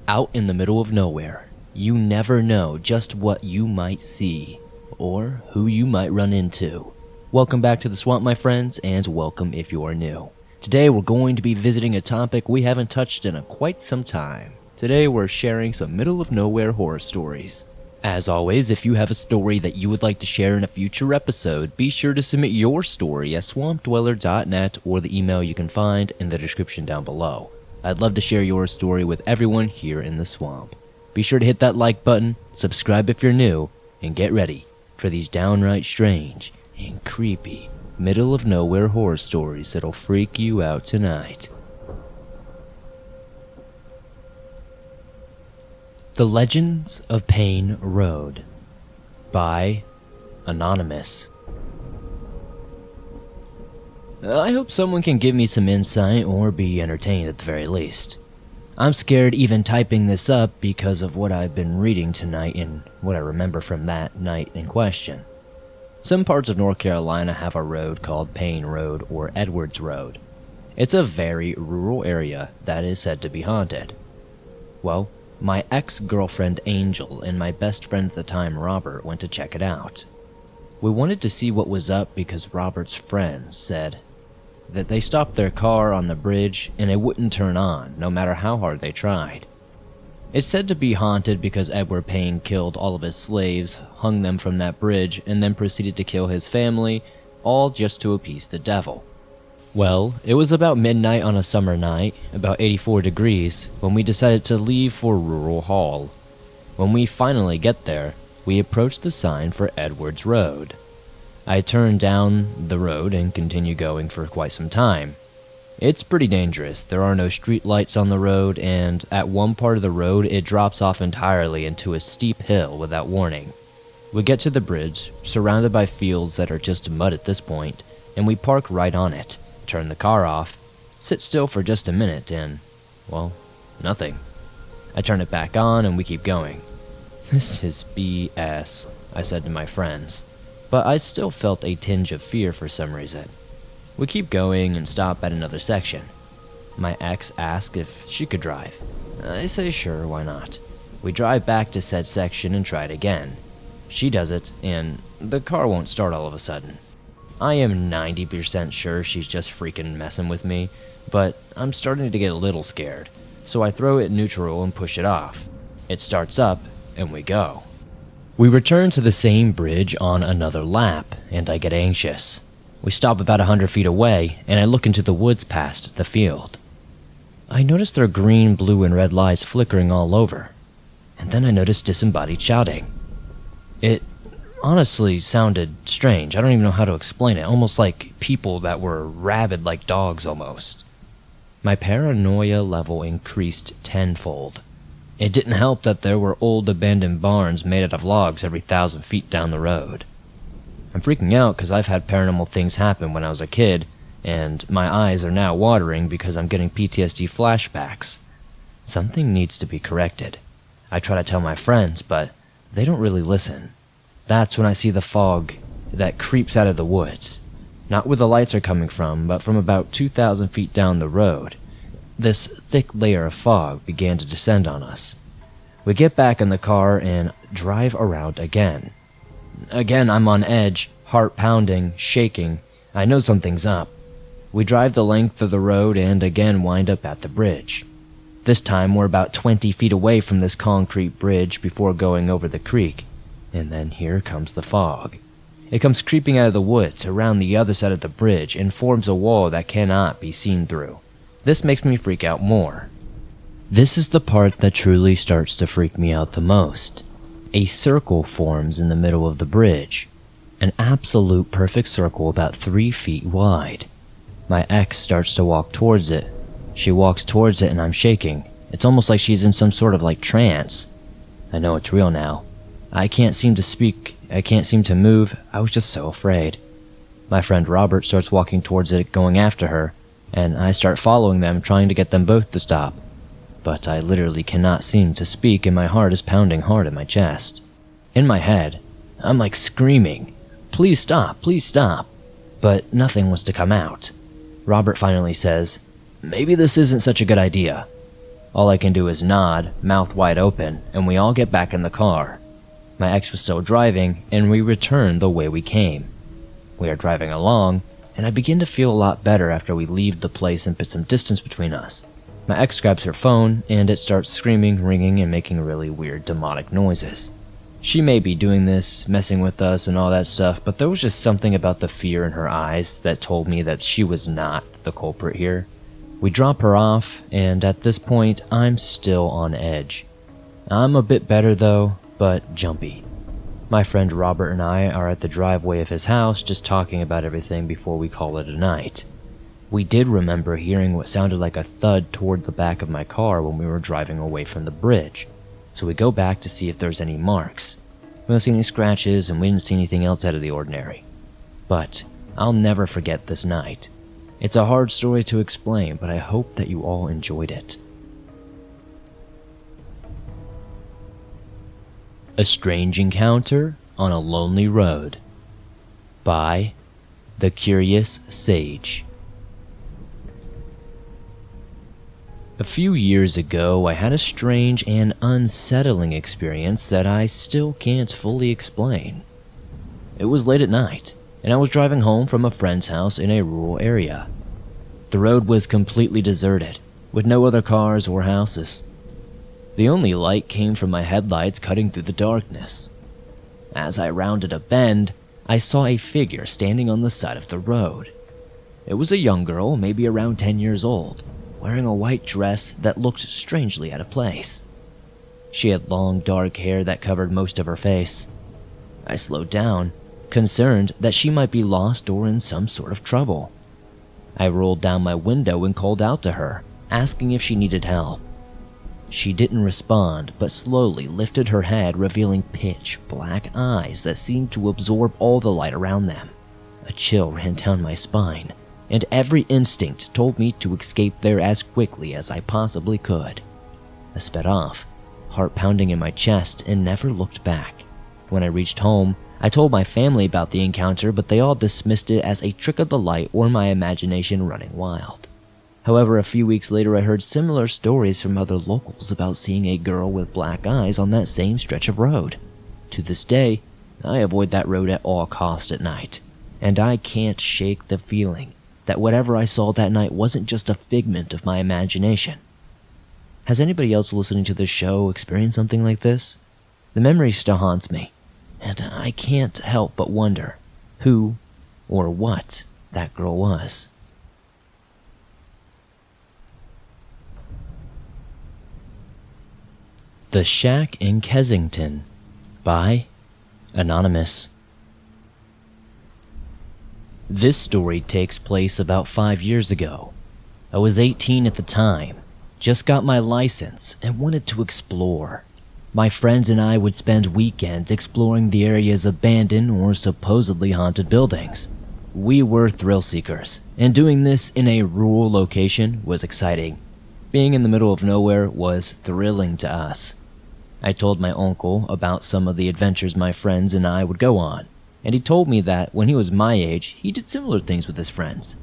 Out in the middle of nowhere, you never know just what you might see, or who you might run into. Welcome back to the swamp, my friends, and welcome if you are new. Today we're going to be visiting a topic we haven't touched in quite some time. Today we're sharing some middle of nowhere horror stories. As always, if you have a story that you would like to share in a future episode, be sure to submit your story at swampdweller.net or the email you can find in the description down below. I'd love to share your story with everyone here in the swamp. Be sure to hit that like button, subscribe if you're new, and get ready for these downright strange and creepy middle of nowhere horror stories that'll freak you out tonight. The Legends of Payne Road by Anonymous. I hope someone can give me some insight or be entertained at the very least. I'm scared even typing this up because of what I've been reading tonight and what I remember from that night in question. Some parts of North Carolina have a road called Payne Road or Edwards Road. It's a very rural area that is said to be haunted. Well, my ex-girlfriend Angel and my best friend at the time Robert went to check it out. We wanted to see what was up because Robert's friend said that they stopped their car on the bridge and it wouldn't turn on no matter how hard they tried. It's said to be haunted because Edward Payne killed all of his slaves, hung them from that bridge, and then proceeded to kill his family, all just to appease the devil. Well, it was about midnight on a summer night, about 84 degrees, when we decided to leave for Rural Hall. When we finally get there, we approach the sign for Edwards Road. I turn down the road and continue going for quite some time. It's pretty dangerous. There are no street lights on the road, and at one part of the road it drops off entirely into a steep hill without warning. We get to the bridge, surrounded by fields that are just mud at this point, and we park right on it, turn the car off, sit still for just a minute, and, well, nothing. I turn it back on and we keep going. This is BS, I said to my friends. But I still felt a tinge of fear for some reason. We keep going and stop at another section. My ex asks if she could drive. I say sure, why not. We drive back to said section and try it again. She does it, and the car won't start all of a sudden. I am 90% sure she's just freaking messing with me, but I'm starting to get a little scared, so I throw it neutral and push it off. It starts up, and we go. We return to the same bridge on another lap, and I get anxious. We stop about 100 feet away, and I look into the woods past the field. I notice there are green, blue, and red lights flickering all over, and then I notice disembodied shouting. It honestly sounded strange. I don't even know how to explain it, almost like people that were rabid like dogs almost. My paranoia level increased tenfold. It didn't help that there were old abandoned barns made out of logs every 1,000 feet down the road. I'm freaking out because I've had paranormal things happen when I was a kid, and my eyes are now watering because I'm getting PTSD flashbacks. Something needs to be corrected. I try to tell my friends, but they don't really listen. That's when I see the fog that creeps out of the woods. Not where the lights are coming from, but from about 2,000 feet down the road. This thick layer of fog began to descend on us. We get back in the car and drive around again. Again, I'm on edge, heart pounding, shaking. I know something's up. We drive the length of the road and again wind up at the bridge. This time we're about 20 feet away from this concrete bridge before going over the creek. And then here comes the fog. It comes creeping out of the woods around the other side of the bridge and forms a wall that cannot be seen through. This makes me freak out more. This is the part that truly starts to freak me out the most. A circle forms in the middle of the bridge. An absolute perfect circle about 3 feet wide. My ex starts to walk towards it. She walks towards it and I'm shaking. It's almost like she's in some sort of trance. I know it's real now. I can't seem to speak. I can't seem to move. I was just so afraid. My friend Robert starts walking towards it, going after her, and I start following them, trying to get them both to stop. But I literally cannot seem to speak, and my heart is pounding hard in my chest. In my head, I'm screaming, "Please stop, please stop." But nothing was to come out. Robert finally says, "Maybe this isn't such a good idea." All I can do is nod, mouth wide open, and we all get back in the car. My ex was still driving, and we return the way we came. We are driving along, and I begin to feel a lot better after we leave the place and put some distance between us. My ex grabs her phone, and it starts screaming, ringing, and making really weird demonic noises. She may be doing this, messing with us and all that stuff, but there was just something about the fear in her eyes that told me that she was not the culprit here. We drop her off, and at this point, I'm still on edge. I'm a bit better though, but jumpy. My friend Robert and I are at the driveway of his house just talking about everything before we call it a night. We did remember hearing what sounded like a thud toward the back of my car when we were driving away from the bridge, so we go back to see if there's any marks. We don't see any scratches, and we didn't see anything else out of the ordinary. But I'll never forget this night. It's a hard story to explain, but I hope that you all enjoyed it. A Strange Encounter on a Lonely Road by TheCuriousSage. A few years ago, I had a strange and unsettling experience that I still can't fully explain. It was late at night, and I was driving home from a friend's house in a rural area. The road was completely deserted, with no other cars or houses. The only light came from my headlights cutting through the darkness. As I rounded a bend, I saw a figure standing on the side of the road. It was a young girl, maybe around 10 years old, wearing a white dress that looked strangely out of place. She had long dark hair that covered most of her face. I slowed down, concerned that she might be lost or in some sort of trouble. I rolled down my window and called out to her, asking if she needed help. She didn't respond, but slowly lifted her head, revealing pitch black eyes that seemed to absorb all the light around them. A chill ran down my spine, and every instinct told me to escape there as quickly as I possibly could. I sped off, heart pounding in my chest, and never looked back. When I reached home, I told my family about the encounter, but they all dismissed it as a trick of the light or my imagination running wild. However, a few weeks later I heard similar stories from other locals about seeing a girl with black eyes on that same stretch of road. To this day, I avoid that road at all costs at night, and I can't shake the feeling that whatever I saw that night wasn't just a figment of my imagination. Has anybody else listening to this show experienced something like this? The memory still haunts me, and I can't help but wonder who or what that girl was. The Shack in Kessington by Anonymous. This story takes place about 5 years ago. I was 18 at the time, just got my license, and wanted to explore. My friends and I would spend weekends exploring the area's abandoned or supposedly haunted buildings. We were thrill seekers, and doing this in a rural location was exciting. Being in the middle of nowhere was thrilling to us. I told my uncle about some of the adventures my friends and I would go on, and he told me that when he was my age, he did similar things with his friends.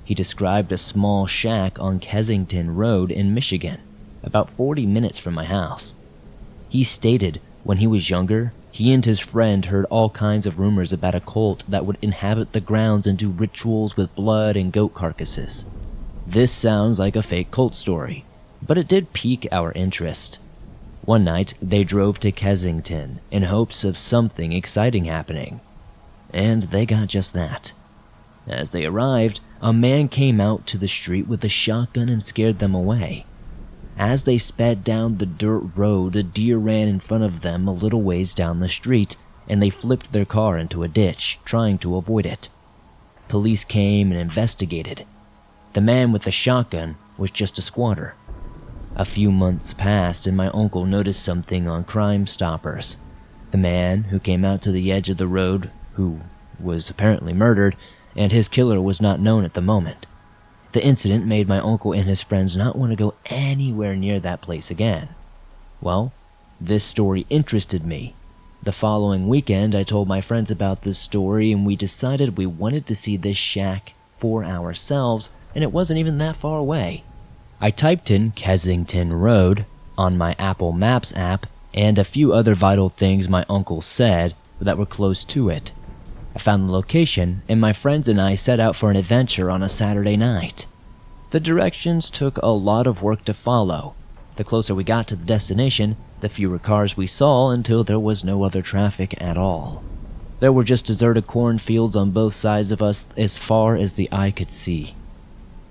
He described a small shack on Kessington Road in Michigan, about 40 minutes from my house. He stated when he was younger, he and his friend heard all kinds of rumors about a cult that would inhabit the grounds and do rituals with blood and goat carcasses. This sounds like a fake cult story, but it did pique our interest. One night, they drove to Kessington in hopes of something exciting happening. And they got just that. As they arrived, a man came out to the street with a shotgun and scared them away. As they sped down the dirt road, a deer ran in front of them a little ways down the street, and they flipped their car into a ditch, trying to avoid it. Police came and investigated. The man with the shotgun was just a squatter. A few months passed and my uncle noticed something on Crime Stoppers. The man who came out to the edge of the road, who was apparently murdered, and his killer was not known at the moment. The incident made my uncle and his friends not want to go anywhere near that place again. Well, this story interested me. The following weekend, I told my friends about this story, and we decided we wanted to see this shack for ourselves, and it wasn't even that far away. I typed in Kessington Road on my Apple Maps app and a few other vital things my uncle said that were close to it. I found the location, and my friends and I set out for an adventure on a Saturday night. The directions took a lot of work to follow. The closer we got to the destination, the fewer cars we saw until there was no other traffic at all. There were just deserted cornfields on both sides of us as far as the eye could see.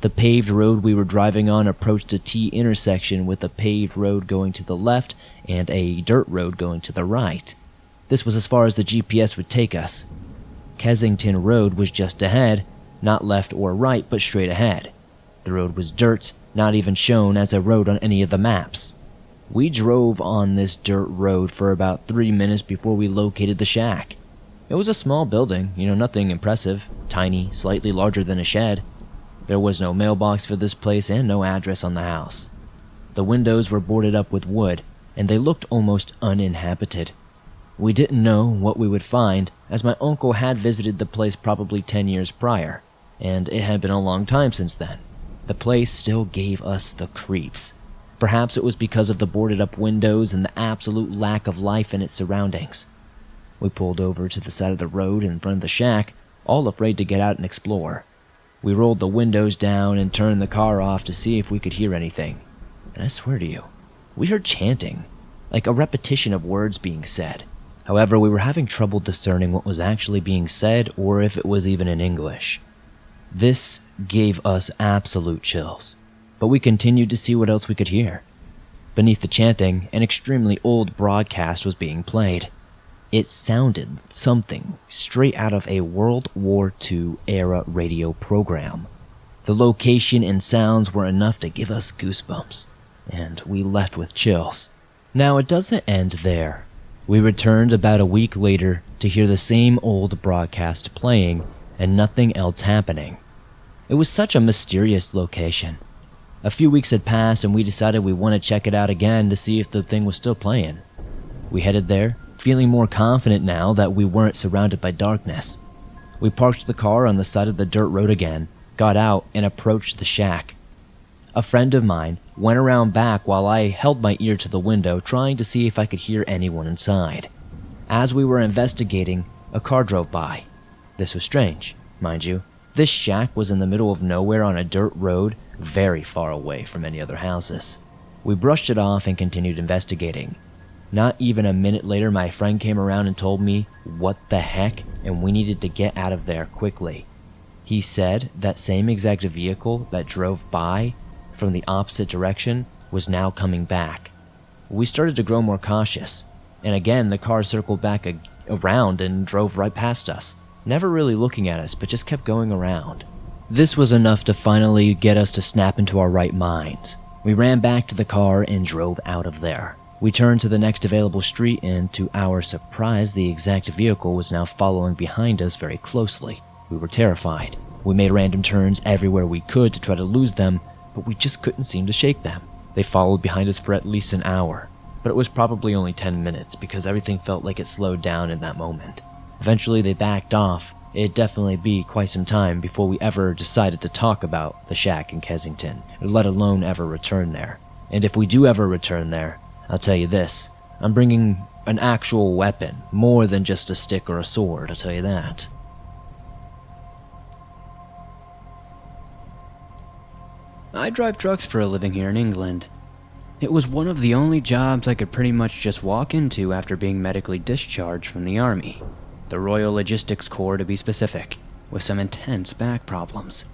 The paved road we were driving on approached a T intersection with a paved road going to the left and a dirt road going to the right. This was as far as the GPS would take us. Kessington Road was just ahead, not left or right, but straight ahead. The road was dirt, not even shown as a road on any of the maps. We drove on this dirt road for about 3 minutes before we located the shack. It was a small building, nothing impressive, tiny, slightly larger than a shed. There was no mailbox for this place and no address on the house. The windows were boarded up with wood, and they looked almost uninhabited. We didn't know what we would find, as my uncle had visited the place probably 10 years prior, and it had been a long time since then. The place still gave us the creeps. Perhaps it was because of the boarded up windows and the absolute lack of life in its surroundings. We pulled over to the side of the road in front of the shack, all afraid to get out and explore. We rolled the windows down and turned the car off to see if we could hear anything. And I swear to you, we heard chanting, like a repetition of words being said. However, we were having trouble discerning what was actually being said or if it was even in English. This gave us absolute chills, but we continued to see what else we could hear. Beneath the chanting, an extremely old broadcast was being played. It sounded something straight out of a World War II era radio program. The location and sounds were enough to give us goosebumps, and we left with chills. Now, it doesn't end there. We returned about a week later to hear the same old broadcast playing and nothing else happening. It was such a mysterious location. A few weeks had passed and we decided we wanted to check it out again to see if the thing was still playing. We headed there, feeling more confident now that we weren't surrounded by darkness. We parked the car on the side of the dirt road again, got out, and approached the shack. A friend of mine went around back while I held my ear to the window, trying to see if I could hear anyone inside. As we were investigating, a car drove by. This was strange, mind you. This shack was in the middle of nowhere on a dirt road, very far away from any other houses. We brushed it off and continued investigating. Not even a minute later, my friend came around and told me what the heck, and we needed to get out of there quickly. He said that same exact vehicle that drove by from the opposite direction was now coming back. We started to grow more cautious, and again the car circled back around and drove right past us, never really looking at us, but just kept going around. This was enough to finally get us to snap into our right minds. We ran back to the car and drove out of there. We turned to the next available street, and to our surprise, the exact vehicle was now following behind us very closely. We were terrified. We made random turns everywhere we could to try to lose them, but we just couldn't seem to shake them. They followed behind us for at least an hour, but it was probably only 10 minutes because everything felt like it slowed down in that moment. Eventually they backed off. It'd definitely be quite some time before we ever decided to talk about the shack in Kessington, let alone ever return there. And if we do ever return there, I'll tell you this, I'm bringing an actual weapon, more than just a stick or a sword, I'll tell you that. I drive trucks for a living here in England. It was one of the only jobs I could pretty much just walk into after being medically discharged from the army. The Royal Logistics Corps to be specific, with some intense back problems.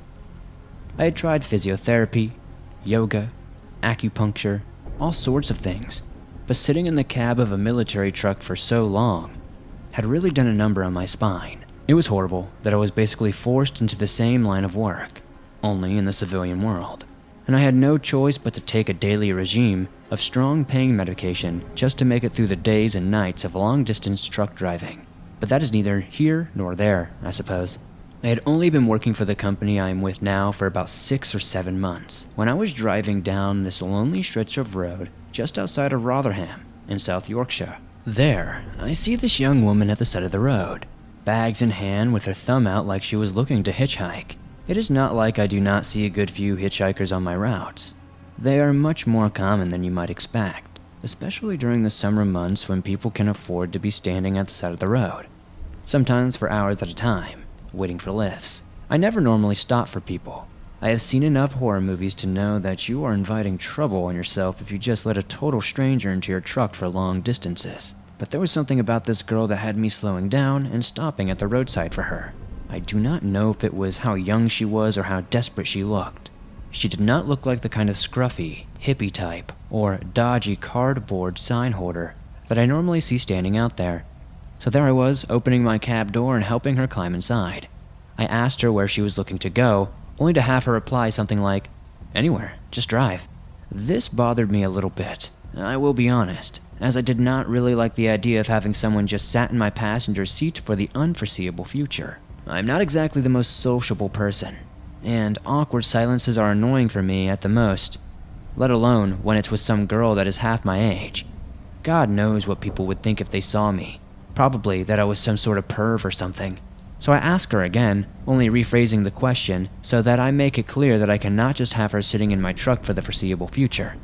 I had tried physiotherapy, yoga, acupuncture, all sorts of things, but sitting in the cab of a military truck for so long had really done a number on my spine. It was horrible that I was basically forced into the same line of work, only in the civilian world, and I had no choice but to take a daily regime of strong pain medication just to make it through the days and nights of long-distance truck driving. But that is neither here nor there, I suppose. I had only been working for the company I am with now for about 6 or 7 months, when I was driving down this lonely stretch of road just outside of Rotherham, in South Yorkshire. There, I see this young woman at the side of the road, bags in hand with her thumb out like she was looking to hitchhike. It is not like I do not see a good few hitchhikers on my routes. They are much more common than you might expect, especially during the summer months when people can afford to be standing at the side of the road, sometimes for hours at a time, waiting for lifts. I never normally stop for people. I have seen enough horror movies to know that you are inviting trouble on yourself if you just let a total stranger into your truck for long distances. But there was something about this girl that had me slowing down and stopping at the roadside for her. I do not know if it was how young she was or how desperate she looked. She did not look like the kind of scruffy, hippie type, or dodgy cardboard sign holder that I normally see standing out there. So there I was, opening my cab door and helping her climb inside. I asked her where she was looking to go, only to have her reply something like, "Anywhere, just drive." This bothered me a little bit, I will be honest, as I did not really like the idea of having someone just sat in my passenger seat for the unforeseeable future. I'm not exactly the most sociable person, and awkward silences are annoying for me at the most, let alone when it's with some girl that is half my age. God knows what people would think if they saw me, probably that I was some sort of perv or something. So I ask her again, only rephrasing the question so that I make it clear that I cannot just have her sitting in my truck for the foreseeable future,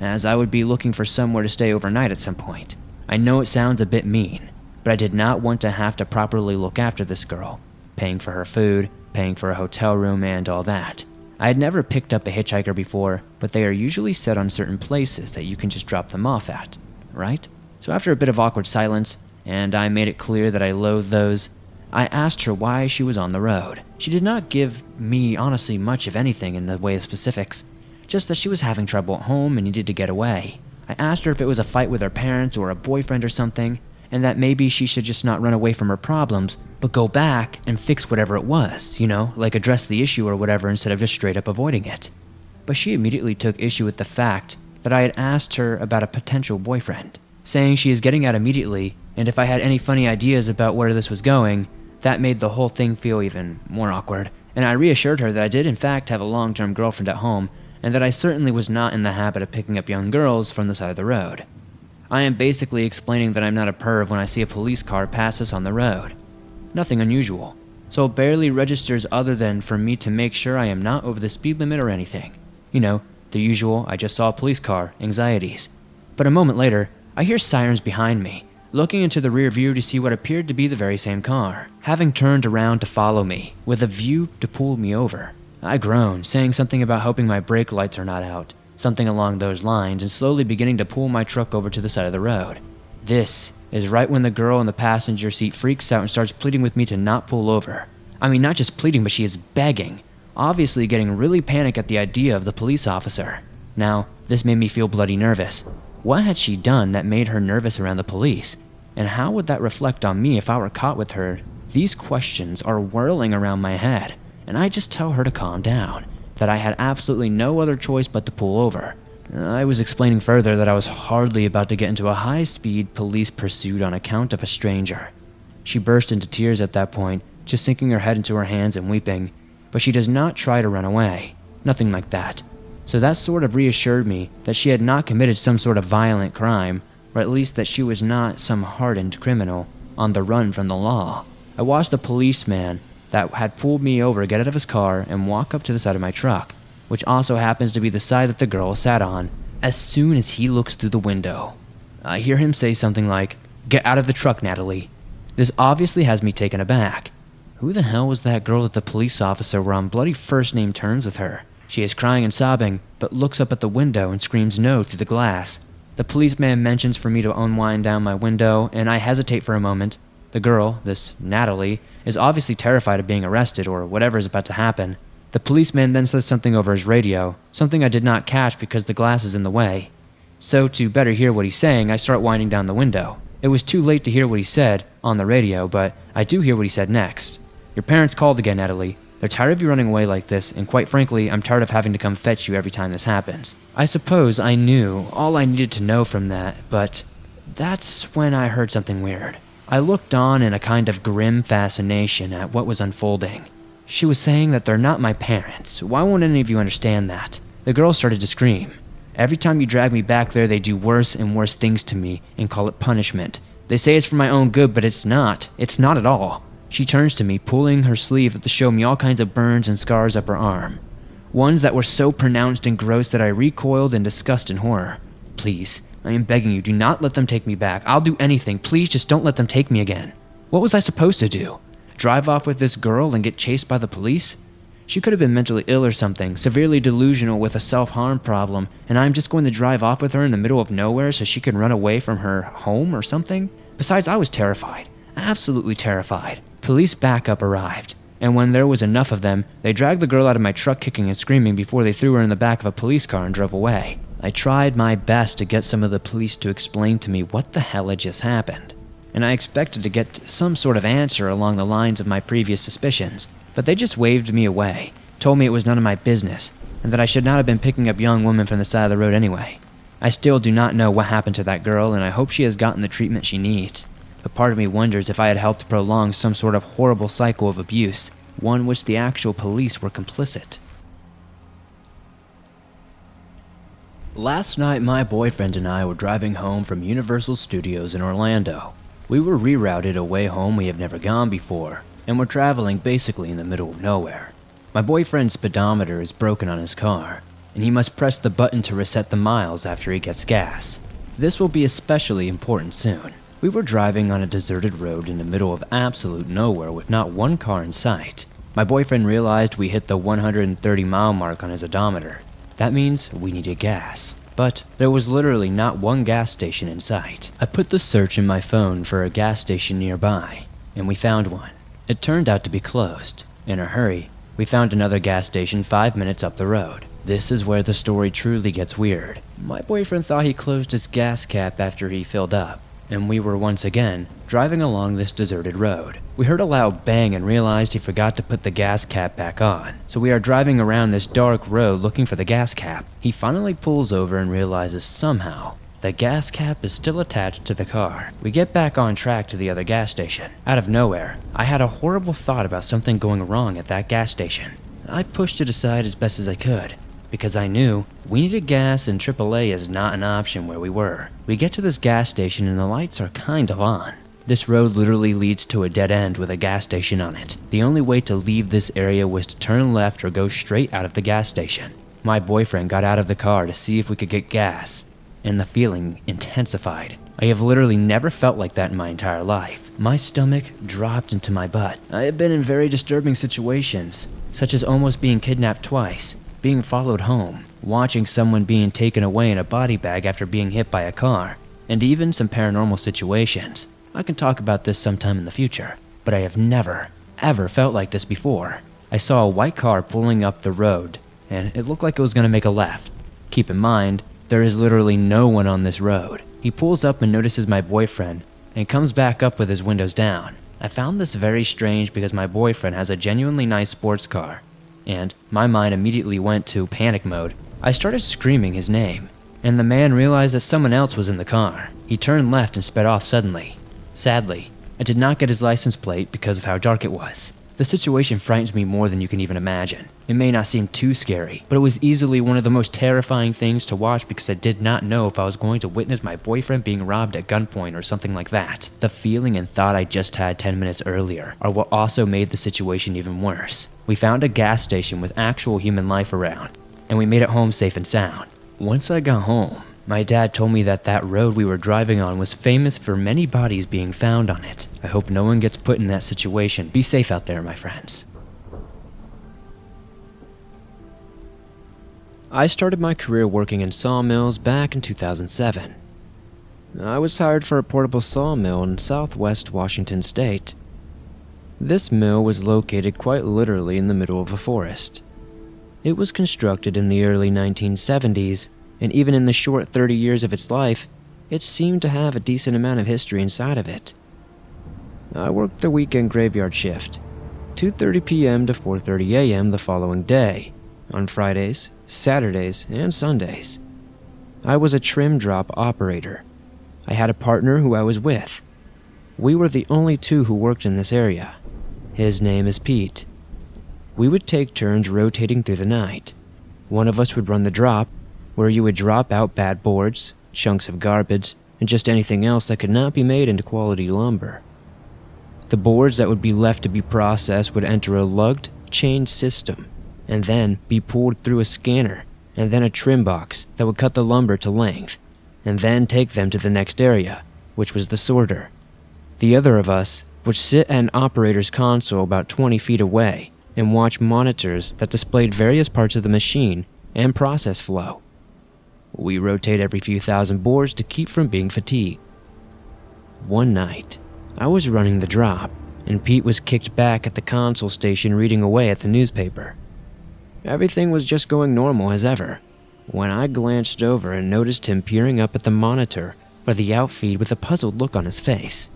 as I would be looking for somewhere to stay overnight at some point. I know it sounds a bit mean, but I did not want to have to properly look after this girl, paying for her food, paying for a hotel room, and all that. I had never picked up a hitchhiker before, but they are usually set on certain places that you can just drop them off at, right? So after a bit of awkward silence, and I made it clear that I loathe those, I asked her why she was on the road. She did not give me, honestly, much of anything in the way of specifics, just that she was having trouble at home and needed to get away. I asked her if it was a fight with her parents or a boyfriend or something, and that maybe she should just not run away from her problems, but go back and fix whatever it was, like address the issue or whatever instead of just straight up avoiding it. But she immediately took issue with the fact that I had asked her about a potential boyfriend, saying she is getting out immediately, and if I had any funny ideas about where this was going, that made the whole thing feel even more awkward, and I reassured her that I did in fact have a long-term girlfriend at home, and that I certainly was not in the habit of picking up young girls from the side of the road. I am basically explaining that I'm not a perv when I see a police car pass us on the road. Nothing unusual, so it barely registers other than for me to make sure I am not over the speed limit or anything. The usual "I just saw a police car" anxieties. But a moment later, I hear sirens behind me, looking into the rear view to see what appeared to be the very same car, having turned around to follow me, with a view to pull me over. I groan, saying something about hoping my brake lights are not out, something along those lines, and slowly beginning to pull my truck over to the side of the road. This is right when the girl in the passenger seat freaks out and starts pleading with me to not pull over. I mean, not just pleading, but she is begging, obviously getting really panicked at the idea of the police officer. Now, this made me feel bloody nervous. What had she done that made her nervous around the police? And how would that reflect on me if I were caught with her? These questions are whirling around my head, and I just tell her to calm down, that I had absolutely no other choice but to pull over. I was explaining further that I was hardly about to get into a high-speed police pursuit on account of a stranger. She burst into tears at that point, just sinking her head into her hands and weeping, but she does not try to run away. Nothing like that. So that sort of reassured me that she had not committed some sort of violent crime, or at least that she was not some hardened criminal on the run from the law. I watched the policeman that had pulled me over get out of his car and walk up to the side of my truck, which also happens to be the side that the girl sat on. As soon as he looks through the window, I hear him say something like, "Get out of the truck, Natalie." This obviously has me taken aback. Who the hell was that girl that the police officer were on bloody first name terms with her? She is crying and sobbing, but looks up at the window and screams no through the glass. The policeman mentions for me to unwind down my window, and I hesitate for a moment. The girl, this Natalie, is obviously terrified of being arrested or whatever is about to happen. The policeman then says something over his radio, something I did not catch because the glass is in the way. So to better hear what he's saying, I start winding down the window. It was too late to hear what he said on the radio, but I do hear what he said next. "Your parents called again, Natalie. They're tired of you running away like this, and quite frankly, I'm tired of having to come fetch you every time this happens." I suppose I knew all I needed to know from that, but that's when I heard something weird. I looked on in a kind of grim fascination at what was unfolding. She was saying that they're not my parents. Why won't any of you understand that? The girl started to scream. "Every time you drag me back there, they do worse and worse things to me and call it punishment. They say it's for my own good, but it's not. It's not at all." She turns to me, pulling her sleeve to show me all kinds of burns and scars up her arm. Ones that were so pronounced and gross that I recoiled in disgust and horror. Please, I am begging you, do not let them take me back. I'll do anything. Please just don't let them take me again. What was I supposed to do? Drive off with this girl and get chased by the police? She could have been mentally ill or something, severely delusional with a self-harm problem, and I'm just going to drive off with her in the middle of nowhere so she can run away from her home or something? Besides, I was terrified. Absolutely terrified. Police backup arrived, and when there was enough of them, they dragged the girl out of my truck kicking and screaming before they threw her in the back of a police car and drove away. I tried my best to get some of the police to explain to me what the hell had just happened, and I expected to get some sort of answer along the lines of my previous suspicions. But they just waved me away, told me it was none of my business, and that I should not have been picking up young women from the side of the road anyway. I still do not know what happened to that girl, and I hope she has gotten the treatment she needs. But part of me wonders if I had helped prolong some sort of horrible cycle of abuse, one which the actual police were complicit. Last night, my boyfriend and I were driving home from Universal Studios in Orlando. We were rerouted away home we have never gone before, and we're traveling basically in the middle of nowhere. My boyfriend's speedometer is broken on his car, and he must press the button to reset the miles after he gets gas. This will be especially important soon. We were driving on a deserted road in the middle of absolute nowhere with not one car in sight. My boyfriend realized we hit the 130-mile mark on his odometer. That means we needed gas. But there was literally not one gas station in sight. I put the search in my phone for a gas station nearby, and we found one. It turned out to be closed. In a hurry, we found another gas station 5 minutes up the road. This is where the story truly gets weird. My boyfriend thought he closed his gas cap after he filled up, and we were once again driving along this deserted road. We heard a loud bang and realized he forgot to put the gas cap back on. So we are driving around this dark road looking for the gas cap. He finally pulls over and realizes somehow the gas cap is still attached to the car. We get back on track to the other gas station. Out of nowhere, I had a horrible thought about something going wrong at that gas station. I pushed it aside as best as I could, because I knew we needed gas and AAA is not an option where we were. We get to this gas station and the lights are kind of on. This road literally leads to a dead end with a gas station on it. The only way to leave this area was to turn left or go straight out of the gas station. My boyfriend got out of the car to see if we could get gas, and the feeling intensified. I have literally never felt like that in my entire life. My stomach dropped into my butt. I have been in very disturbing situations, such as almost being kidnapped twice, being followed home, watching someone being taken away in a body bag after being hit by a car, and even some paranormal situations. I can talk about this sometime in the future, but I have never, ever felt like this before. I saw a white car pulling up the road, and it looked like it was going to make a left. Keep in mind, there is literally no one on this road. He pulls up and notices my boyfriend, and comes back up with his windows down. I found this very strange because my boyfriend has a genuinely nice sports car, and my mind immediately went to panic mode. I started screaming his name, and the man realized that someone else was in the car. He turned left and sped off suddenly. Sadly, I did not get his license plate because of how dark it was. The situation frightens me more than you can even imagine. It may not seem too scary, but it was easily one of the most terrifying things to watch because I did not know if I was going to witness my boyfriend being robbed at gunpoint or something like that. The feeling and thought I just had 10 minutes earlier are what also made the situation even worse. We found a gas station with actual human life around, and we made it home safe and sound. Once I got home, my dad told me that that road we were driving on was famous for many bodies being found on it. I hope no one gets put in that situation. Be safe out there, my friends. I started my career working in sawmills back in 2007. I was hired for a portable sawmill in southwest Washington state. This mill was located quite literally in the middle of a forest. It was constructed in the early 1970s, and even in the short 30 years of its life, it seemed to have a decent amount of history inside of it. I worked the weekend graveyard shift, 2:30 p.m. to 4:30 a.m. the following day, on Fridays, Saturdays, and Sundays. I was a trim drop operator. I had a partner who I was with. We were the only two who worked in this area. His name is Pete. We would take turns rotating through the night. One of us would run the drop, where you would drop out bad boards, chunks of garbage, and just anything else that could not be made into quality lumber. The boards that would be left to be processed would enter a lugged, chained system. and then be pulled through a scanner, and then a trim box that would cut the lumber to length, and then take them to the next area, which was the sorter. The other of us would sit at an operator's console about 20 feet away and watch monitors that displayed various parts of the machine and process flow. We rotate every few thousand boards to keep from being fatigued. One night, I was running the drop, and Pete was kicked back at the console station reading away at the newspaper. Everything was just going normal as ever, when I glanced over and noticed him peering up at the monitor for the outfeed with a puzzled look on his face.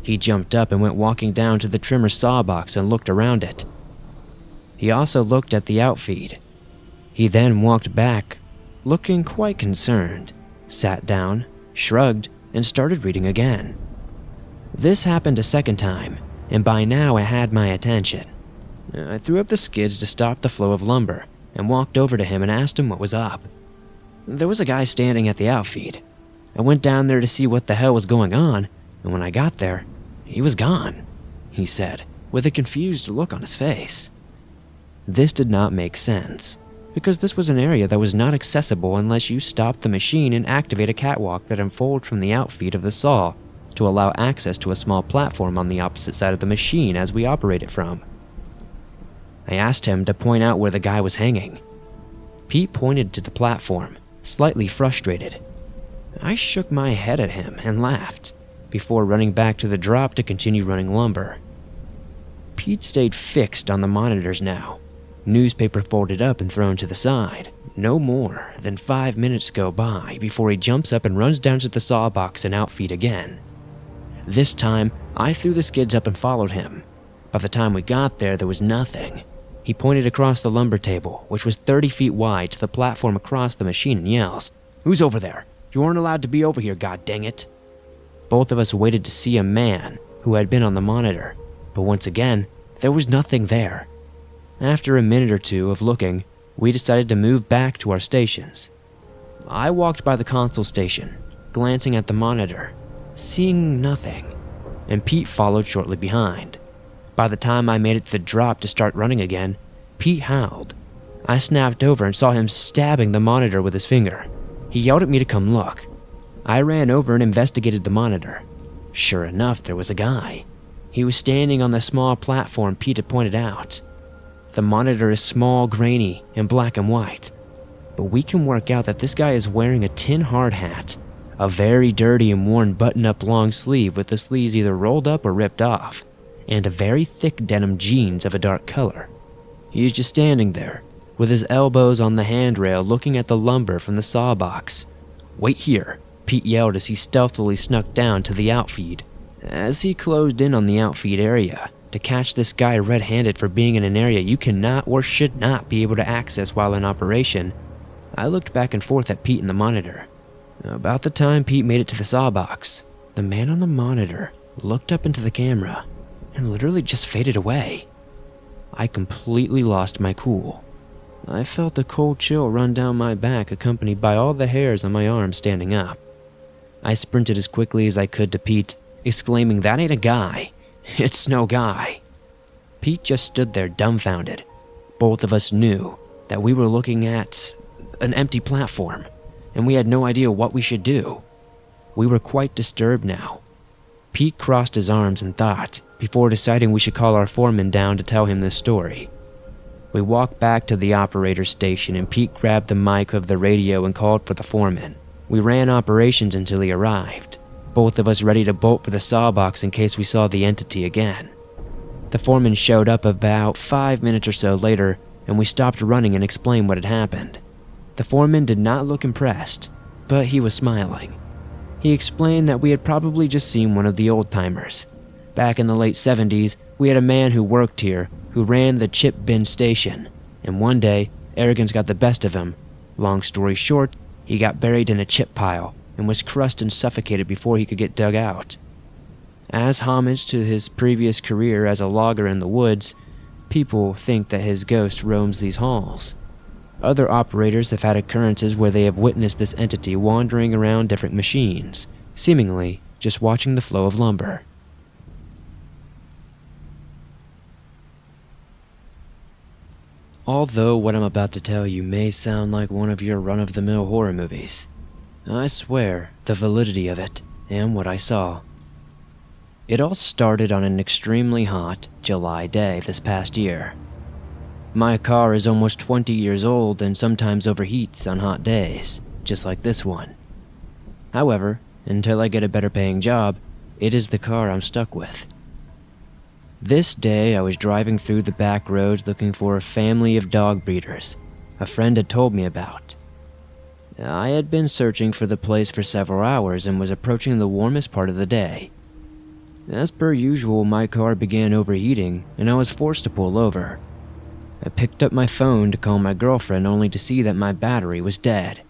He jumped up and went walking down to the trimmer saw box and looked around it. He also looked at the outfeed. He then walked back, looking quite concerned, sat down, shrugged, and started reading again. This happened a second time, and by now it had my attention. I threw up the skids to stop the flow of lumber and walked over to him and asked him what was up. There was a guy standing at the outfeed. I went down there to see what the hell was going on, and when I got there, he was gone, he said, with a confused look on his face. This did not make sense, because this was an area that was not accessible unless you stopped the machine and activate a catwalk that unfolded from the outfeed of the saw to allow access to a small platform on the opposite side of the machine as we operate it from. I asked him to point out where the guy was hanging. Pete pointed to the platform, slightly frustrated. I shook my head at him and laughed, before running back to the drop to continue running lumber. Pete stayed fixed on the monitors now, newspaper folded up and thrown to the side. No more than 5 minutes go by before he jumps up and runs down to the saw box and outfeed again. This time, I threw the skids up and followed him. By the time we got there, there was nothing. He pointed across the lumber table, which was 30 feet wide, to the platform across the machine and yells, "Who's over there? You aren't allowed to be over here, god dang it." Both of us waited to see a man who had been on the monitor, but once again, there was nothing there. After a minute or two of looking, we decided to move back to our stations. I walked by the console station, glancing at the monitor, seeing nothing, and Pete followed shortly behind. By the time I made it to the drop to start running again, Pete howled. I snapped over and saw him stabbing the monitor with his finger. He yelled at me to come look. I ran over and investigated the monitor. Sure enough, there was a guy. He was standing on the small platform Pete had pointed out. The monitor is small, grainy, and black and white, but we can work out that this guy is wearing a tin hard hat, a very dirty and worn button-up long sleeve with the sleeves either rolled up or ripped off, and a very thick denim jeans of a dark color. He is just standing there, with his elbows on the handrail looking at the lumber from the saw box. "Wait here," Pete yelled as he stealthily snuck down to the outfeed. As he closed in on the outfeed area, to catch this guy red-handed for being in an area you cannot or should not be able to access while in operation, I looked back and forth at Pete and the monitor. About the time Pete made it to the saw box, the man on the monitor looked up into the camera and literally just faded away. I completely lost my cool. I felt a cold chill run down my back, accompanied by all the hairs on my arms standing up. I sprinted as quickly as I could to Pete, exclaiming, "That ain't a guy. It's no guy." Pete just stood there dumbfounded. Both of us knew that we were looking at an empty platform, and we had no idea what we should do. We were quite disturbed now. Pete crossed his arms in thought before deciding we should call our foreman down to tell him this story. We walked back to the operator's station and Pete grabbed the mic of the radio and called for the foreman. We ran operations until he arrived, both of us ready to bolt for the saw box in case we saw the entity again. The foreman showed up about 5 minutes or so later, and we stopped running and explained what had happened. The foreman did not look impressed, but he was smiling. He explained that we had probably just seen one of the old-timers. Back in the late 70s, we had a man who worked here who ran the chip bin station, and one day, arrogance got the best of him. Long story short, he got buried in a chip pile and was crushed and suffocated before he could get dug out. As homage to his previous career as a logger in the woods, people think that his ghost roams these halls. Other operators have had occurrences where they have witnessed this entity wandering around different machines, seemingly just watching the flow of lumber. Although what I'm about to tell you may sound like one of your run-of-the-mill horror movies, I swear the validity of it and what I saw. It all started on an extremely hot July day this past year. My car is almost 20 years old and sometimes overheats on hot days, just like this one. However, until I get a better paying job, it is the car I'm stuck with. This day I was driving through the back roads looking for a family of dog breeders a friend had told me about. I had been searching for the place for several hours and was approaching the warmest part of the day. As per usual, my car began overheating and I was forced to pull over. I picked up my phone to call my girlfriend only to see that my battery was dead.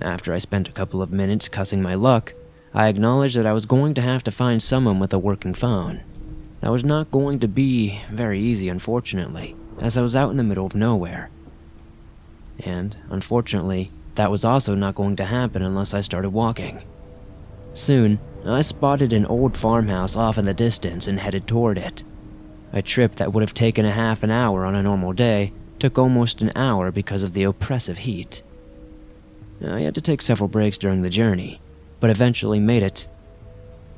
After I spent a couple of minutes cussing my luck, I acknowledged that I was going to have to find someone with a working phone. That was not going to be very easy, unfortunately, as I was out in the middle of nowhere. And, unfortunately, that was also not going to happen unless I started walking. Soon, I spotted an old farmhouse off in the distance and headed toward it. A trip that would have taken a half an hour on a normal day took almost an hour because of the oppressive heat. I had to take several breaks during the journey, but eventually made it.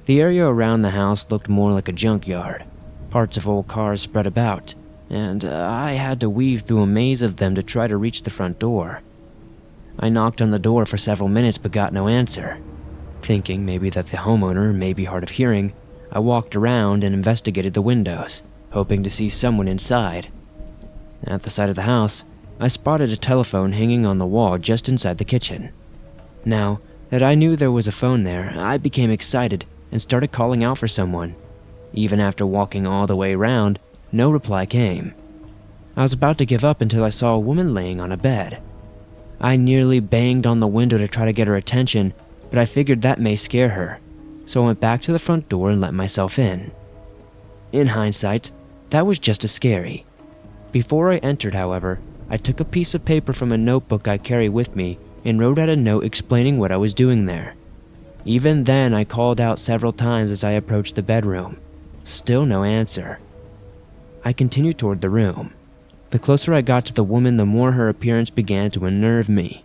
The area around the house looked more like a junkyard, parts of old cars spread about, and I had to weave through a maze of them to try to reach the front door. I knocked on the door for several minutes but got no answer. Thinking maybe that the homeowner may be hard of hearing, I walked around and investigated the windows, hoping to see someone inside. At the side of the house, I spotted a telephone hanging on the wall just inside the kitchen. Now that I knew there was a phone there, I became excited and started calling out for someone. Even after walking all the way around, no reply came. I was about to give up until I saw a woman laying on a bed. I nearly banged on the window to try to get her attention, but I figured that may scare her, so I went back to the front door and let myself in. In hindsight, that was just as scary. Before I entered, however, I took a piece of paper from a notebook I carry with me and wrote out a note explaining what I was doing there. Even then, I called out several times as I approached the bedroom. Still no answer. I continued toward the room. The closer I got to the woman, the more her appearance began to unnerve me.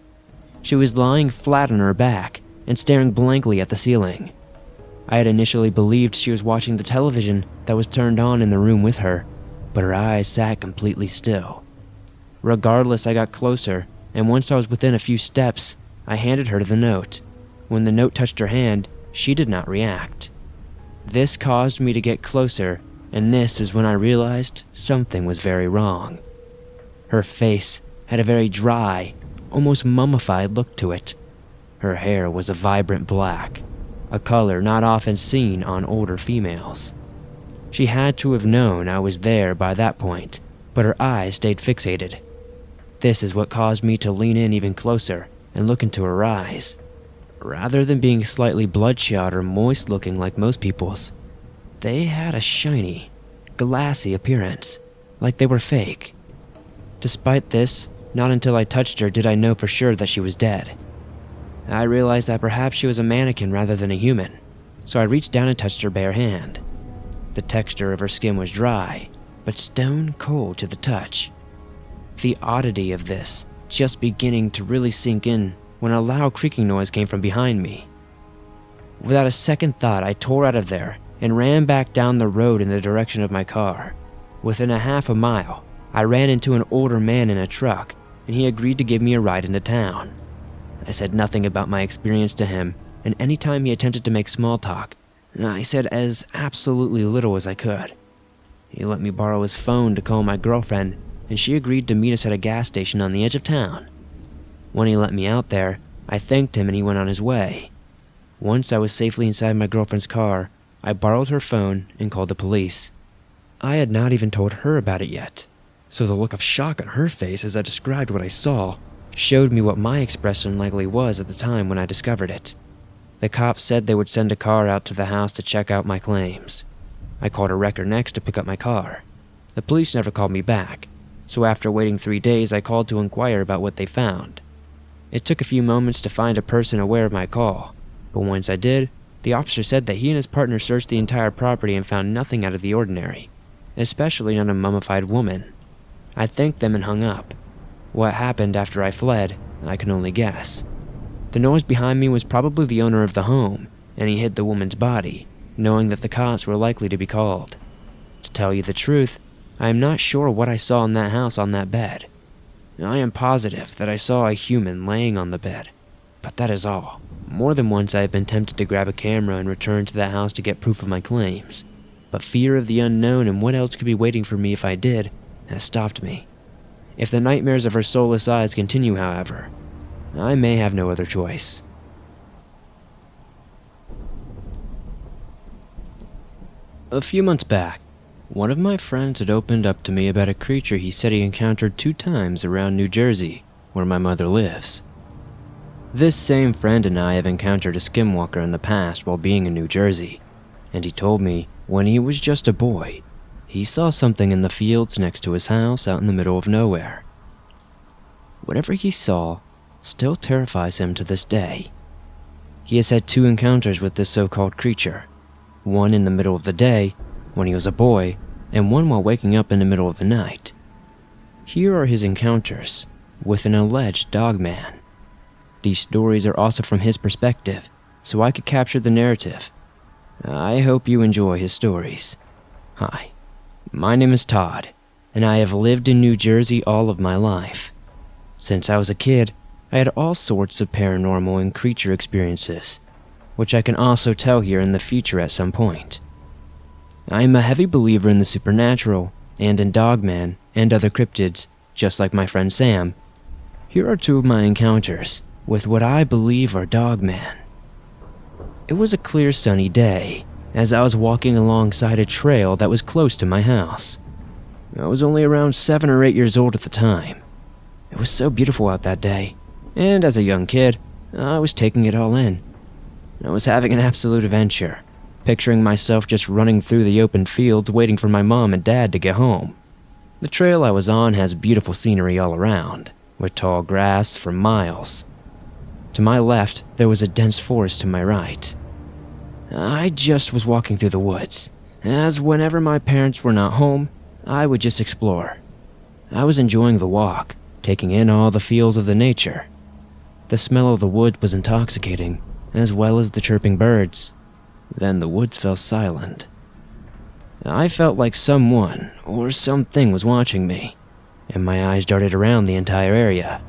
She was lying flat on her back and staring blankly at the ceiling. I had initially believed she was watching the television that was turned on in the room with her, but her eyes sat completely still. Regardless, I got closer, and once I was within a few steps, I handed her the note. When the note touched her hand, she did not react. This caused me to get closer, and this is when I realized something was very wrong. Her face had a very dry, almost mummified look to it. Her hair was a vibrant black, a color not often seen on older females. She had to have known I was there by that point, but her eyes stayed fixated. This is what caused me to lean in even closer and look into her eyes. Rather than being slightly bloodshot or moist looking like most people's, they had a shiny, glassy appearance, like they were fake. Despite this, not until I touched her did I know for sure that she was dead. I realized that perhaps she was a mannequin rather than a human, so I reached down and touched her bare hand. The texture of her skin was dry, but stone cold to the touch. The oddity of this just beginning to really sink in when a loud creaking noise came from behind me. Without a second thought, I tore out of there and ran back down the road in the direction of my car. Within a half a mile, I ran into an older man in a truck, and he agreed to give me a ride into town. I said nothing about my experience to him, and anytime he attempted to make small talk, I said as absolutely little as I could. He let me borrow his phone to call my girlfriend, and she agreed to meet us at a gas station on the edge of town. When he let me out there, I thanked him and he went on his way. Once I was safely inside my girlfriend's car, I borrowed her phone and called the police. I had not even told her about it yet, so the look of shock on her face as I described what I saw showed me what my expression likely was at the time when I discovered it. The cops said they would send a car out to the house to check out my claims. I called a wrecker next to pick up my car. The police never called me back, so after waiting 3 days I called to inquire about what they found. It took a few moments to find a person aware of my call, but once I did, the officer said that he and his partner searched the entire property and found nothing out of the ordinary, especially not a mummified woman. I thanked them and hung up. What happened after I fled, I can only guess. The noise behind me was probably the owner of the home, and he hid the woman's body, knowing that the cops were likely to be called. To tell you the truth, I am not sure what I saw in that house on that bed. I am positive that I saw a human laying on the bed, but that is all. More than once I have been tempted to grab a camera and return to that house to get proof of my claims, but fear of the unknown and what else could be waiting for me if I did has stopped me. If the nightmares of her soulless eyes continue, however, I may have no other choice. A few months back, one of my friends had opened up to me about a creature he said he encountered 2 times around New Jersey, where my mother lives. This same friend and I have encountered a skinwalker in the past while being in New Jersey, and he told me when he was just a boy, he saw something in the fields next to his house out in the middle of nowhere. Whatever he saw still terrifies him to this day. He has had 2 encounters with this so-called creature, one in the middle of the day, when he was a boy, and one while waking up in the middle of the night. Here are his encounters with an alleged dogman. These stories are also from his perspective, so I could capture the narrative. I hope you enjoy his stories. Hi, my name is Todd, and I have lived in New Jersey all of my life. Since I was a kid, I had all sorts of paranormal and creature experiences, which I can also tell here in the future at some point. I am a heavy believer in the supernatural, and in dogman and other cryptids, just like my friend Sam. Here are 2 of my encounters with what I believe are dogman. It was a clear sunny day, as I was walking alongside a trail that was close to my house. I was only around 7 or 8 years old at the time. It was so beautiful out that day, and as a young kid, I was taking it all in. I was having an absolute adventure, picturing myself just running through the open fields waiting for my mom and dad to get home. The trail I was on has beautiful scenery all around, with tall grass for miles. To my left, there was a dense forest to my right. I just was walking through the woods, as whenever my parents were not home, I would just explore. I was enjoying the walk, taking in all the feels of the nature. The smell of the wood was intoxicating, as well as the chirping birds. Then the woods fell silent. I felt like someone or something was watching me, and my eyes darted around the entire area.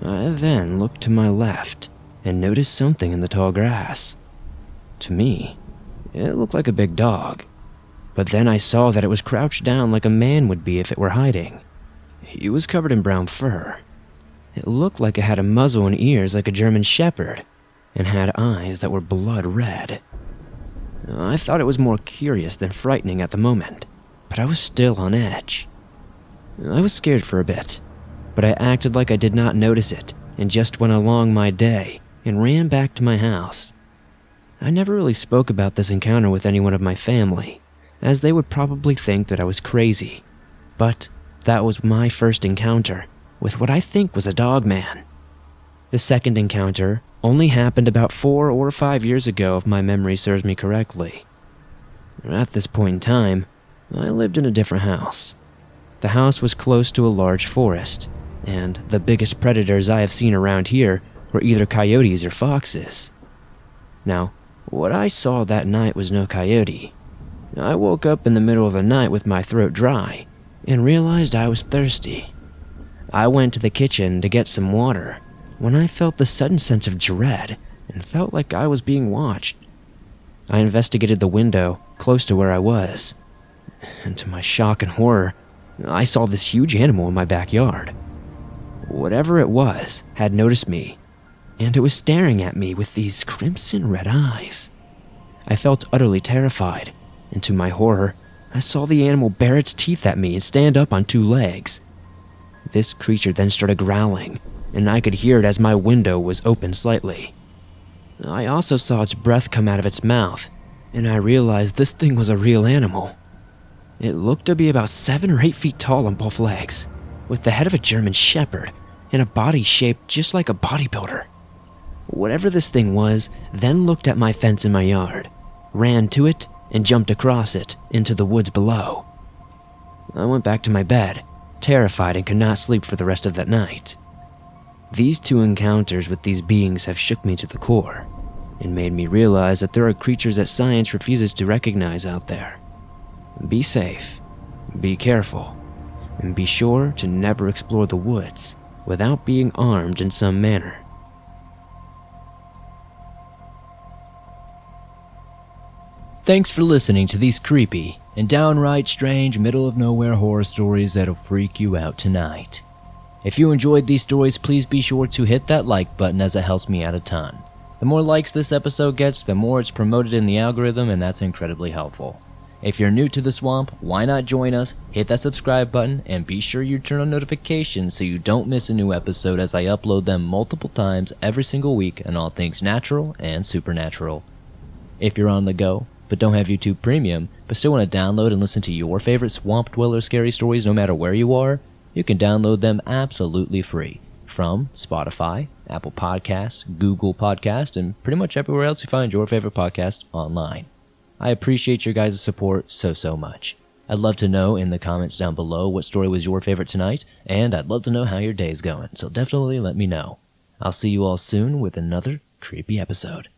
I then looked to my left and noticed something in the tall grass. To me, it looked like a big dog, but then I saw that it was crouched down like a man would be if it were hiding. He was covered in brown fur. It looked like it had a muzzle and ears like a German shepherd, and had eyes that were blood red. I thought it was more curious than frightening at the moment, but I was still on edge. I was scared for a bit, but I acted like I did not notice it and just went along my day and ran back to my house. I never really spoke about this encounter with anyone of my family, as they would probably think that I was crazy, but that was my first encounter with what I think was a dogman. The second encounter only happened about 4 or 5 years ago if my memory serves me correctly. At this point in time, I lived in a different house. The house was close to a large forest, and the biggest predators I have seen around here were either coyotes or foxes. Now, what I saw that night was no coyote. I woke up in the middle of the night with my throat dry and realized I was thirsty. I went to the kitchen to get some water when I felt the sudden sense of dread and felt like I was being watched. I investigated the window close to where I was, and to my shock and horror, I saw this huge animal in my backyard. Whatever it was had noticed me, and it was staring at me with these crimson red eyes. I felt utterly terrified, and to my horror, I saw the animal bare its teeth at me and stand up on 2 legs. This creature then started growling, and I could hear it as my window was open slightly. I also saw its breath come out of its mouth, and I realized this thing was a real animal. It looked to be about 7 or 8 feet tall on both legs, with the head of a German shepherd and a body shaped just like a bodybuilder. Whatever this thing was then looked at my fence in my yard, ran to it, and jumped across it into the woods below. I went back to my bed terrified and could not sleep for the rest of that night. These two encounters with these beings have shook me to the core and made me realize that there are creatures that science refuses to recognize out there. Be safe, be careful, and be sure to never explore the woods without being armed in some manner. Thanks for listening to these creepy and downright strange middle-of-nowhere horror stories that'll freak you out tonight. If you enjoyed these stories, please be sure to hit that like button as it helps me out a ton. The more likes this episode gets, the more it's promoted in the algorithm, and that's incredibly helpful. If you're new to the swamp, why not join us, hit that subscribe button, and be sure you turn on notifications so you don't miss a new episode as I upload them multiple times every single week on all things natural and supernatural. If you're on the go, but don't have YouTube Premium, but still want to download and listen to your favorite Swamp Dweller scary stories no matter where you are, you can download them absolutely free from Spotify, Apple Podcasts, Google Podcasts, and pretty much everywhere else you find your favorite podcast online. I appreciate your guys' support so much. I'd love to know in the comments down below what story was your favorite tonight, and I'd love to know how your day's going, so definitely let me know. I'll see you all soon with another creepy episode.